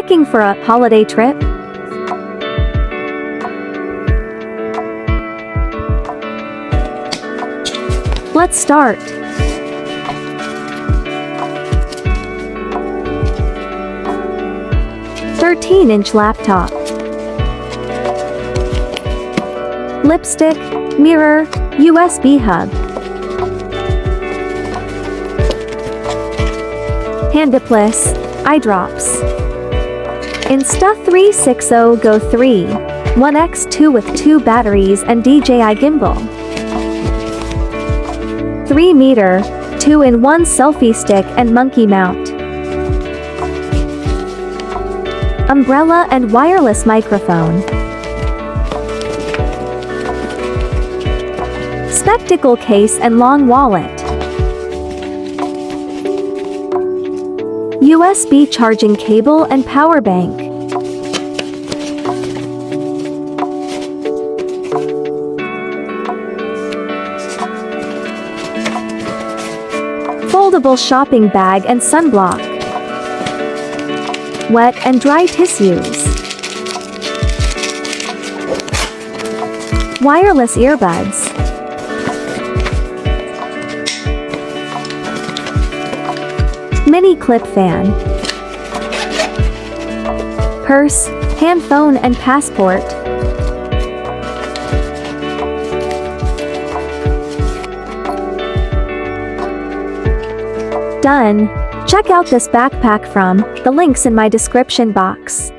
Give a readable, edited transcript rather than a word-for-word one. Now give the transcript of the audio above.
Packing for a holiday trip? Let's start. "13-inch laptop. Lipstick, mirror, USB hub. Handipless, eye drops. Insta360 Go 3, 1x2 with 2 batteries and DJI gimbal. 3-meter, 2-in-1 selfie stick and monkey mount. Umbrella and wireless microphone. Spectacle case and long wallet. USB charging cable and power bank. Foldable shopping bag and sunblock. Wet and dry tissues. Wireless earbuds. Mini clip fan. Purse, hand phone and passport. Done. Check out this backpack from the links in my description box.